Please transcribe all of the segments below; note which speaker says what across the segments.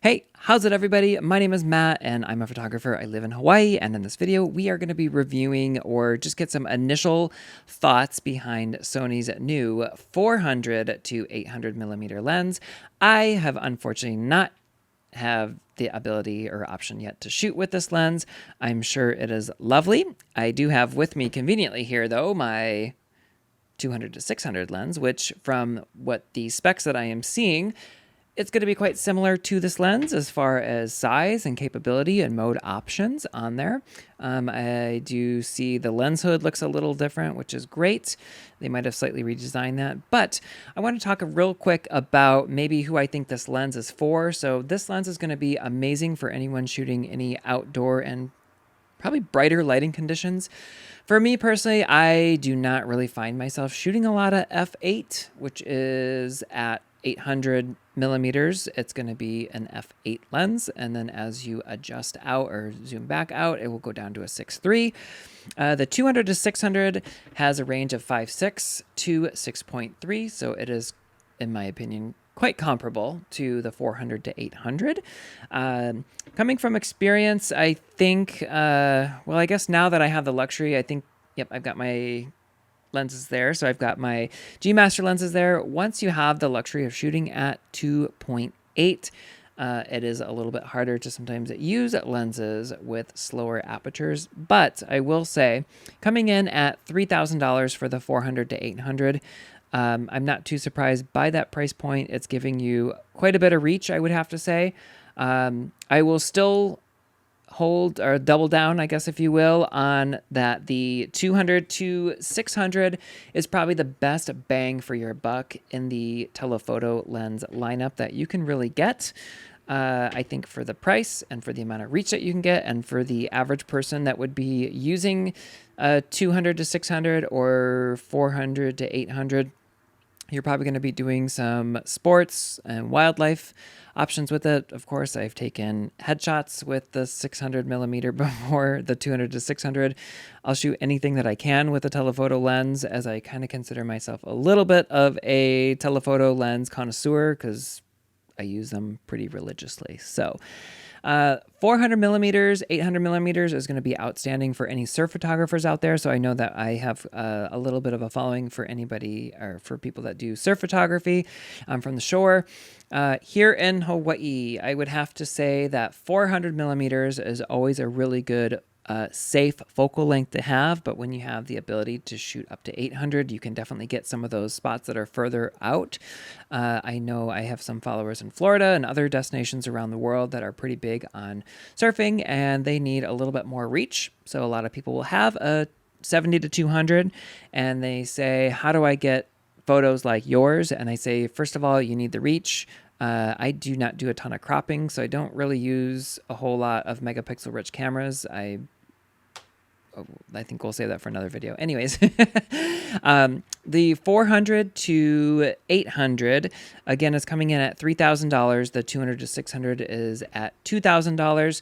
Speaker 1: Hey, how's it everybody? My name is Matt and I'm a photographer. I live in Hawaii, and in this video we are going to be reviewing or just get some initial thoughts behind Sony's new 400 to 800 millimeter lens. I have unfortunately not have the ability or option yet to shoot with this lens. I'm sure it is lovely. I do have with me conveniently here though my 200 to 600 lens, which from what the specs that I am seeing, it's going to be quite similar to this lens as far as size and capability and mode options on there. I do see the lens hood looks a little different, which is great. They might have slightly redesigned that, but I want to talk real quick about maybe who I think this lens is for. So this lens is going to be amazing for anyone shooting any outdoor and probably brighter lighting conditions. For me personally, I do not really find myself shooting a lot of f8, which is at 800 millimeters. It's going to be an f8 lens, and then as you adjust out or zoom back out, it will go down to a 6.3. The 200 to 600 has a range of 5.6 to 6.3, so it is, in my opinion, quite comparable to the 400 to 800. Coming from experience, I think, well, I guess now that I have the luxury, I think, yep, I've got my lenses there. So I've got my G Master lenses there. Once you have the luxury of shooting at 2.8, it is a little bit harder to sometimes use lenses with slower apertures. But I will say, coming in at $3,000 for the 400 to 800, I'm not too surprised by that price point. It's giving you quite a bit of reach, I would have to say. I will still hold or double down, I guess, if you will, on that the 200 to 600 is probably the best bang for your buck in the telephoto lens lineup that you can really get. I think for the price and for the amount of reach that you can get, and for the average person that would be using 200 to 600 or 400 to 800, you're probably going to be doing some sports and wildlife options with it. Of course, I've taken headshots with the 600 millimeter before the 200 to 600. I'll shoot anything that I can with a telephoto lens, as I kind of consider myself a little bit of a telephoto lens connoisseur because I use them pretty religiously. So 400 millimeters, 800 millimeters is going to be outstanding for any surf photographers out there. So I know that I have a little bit of a following for anybody or for people that do surf photography from the shore. Here in Hawaii, I would have to say that 400 millimeters is always a really good safe focal length to have, but when you have the ability to shoot up to 800, you can definitely get some of those spots that are further out. I know I have some followers in Florida and other destinations around the world that are pretty big on surfing, and they need a little bit more reach. So a lot of people will have a 70 to 200, and they say, how do I get photos like yours? And I say, first of all, you need the reach. I do not do a ton of cropping, so I don't really use a whole lot of megapixel rich cameras. I think we'll save that for another video. Anyways, the 400 to 800, again, is coming in at $3,000. The 200 to 600 is at $2,000.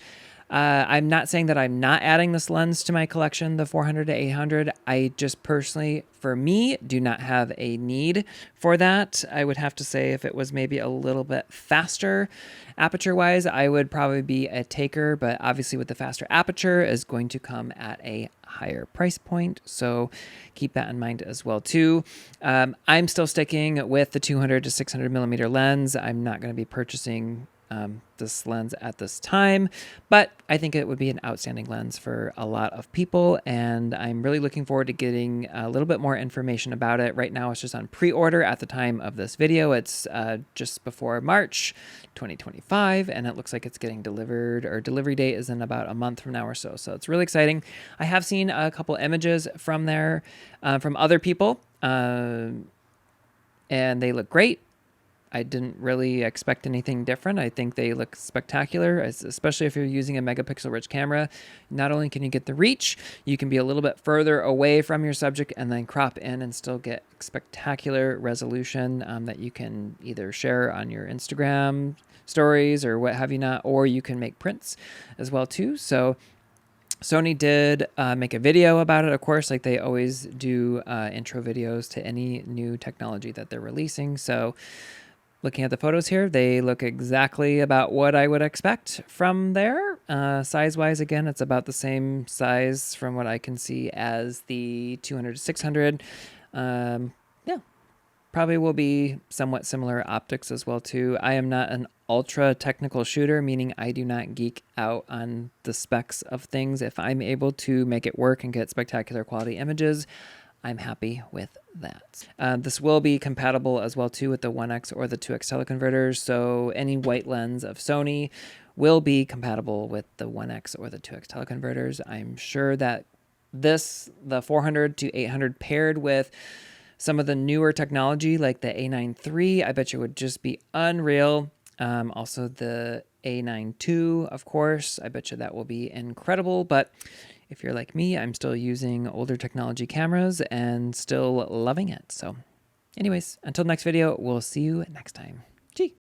Speaker 1: I'm not saying that I'm not adding this lens to my collection, the 400 to 800. I just personally, for me, do not have a need for that. I would have to say if it was maybe a little bit faster aperture-wise, I would probably be a taker, but obviously with the faster aperture is going to come at a higher price point, so keep that in mind as well too. I'm still sticking with the 200 to 600 millimeter lens. I'm not going to be purchasing this lens at this time, but I think it would be an outstanding lens for a lot of people, and I'm really looking forward to getting a little bit more information about it. Right now it's just on pre-order at the time of this video. It's just before March 2025, and it looks like it's getting delivered, or delivery date is in about a month from now or so. So it's really exciting. I have seen a couple images from there from other people, and they look great. I didn't really expect anything different. I think they look spectacular, especially if you're using a megapixel rich camera. Not only can you get the reach, you can be a little bit further away from your subject and then crop in and still get spectacular resolution that you can either share on your Instagram stories or what have you not, or you can make prints as well too. So Sony did make a video about it, of course, like they always do intro videos to any new technology that they're releasing. So Looking at the photos here, they look exactly about what I would expect from there. Size-wise, again, it's about the same size from what I can see as the 200 to 600. Yeah, probably will be somewhat similar optics as well too. I am not an ultra technical shooter, meaning I do not geek out on the specs of things. If I'm able to make it work and get spectacular quality images, I'm happy with that. This will be compatible as well too with the 1x or the 2x teleconverters. So any white lens of Sony will be compatible with the 1x or the 2x teleconverters. I'm sure that the 400 to 800 paired with some of the newer technology like the A9 III, I bet you would just be unreal. Also the A9 II, of course, I bet you that will be incredible. But if you're like me, I'm still using older technology cameras and still loving it. So anyways, until next video, we'll see you next time.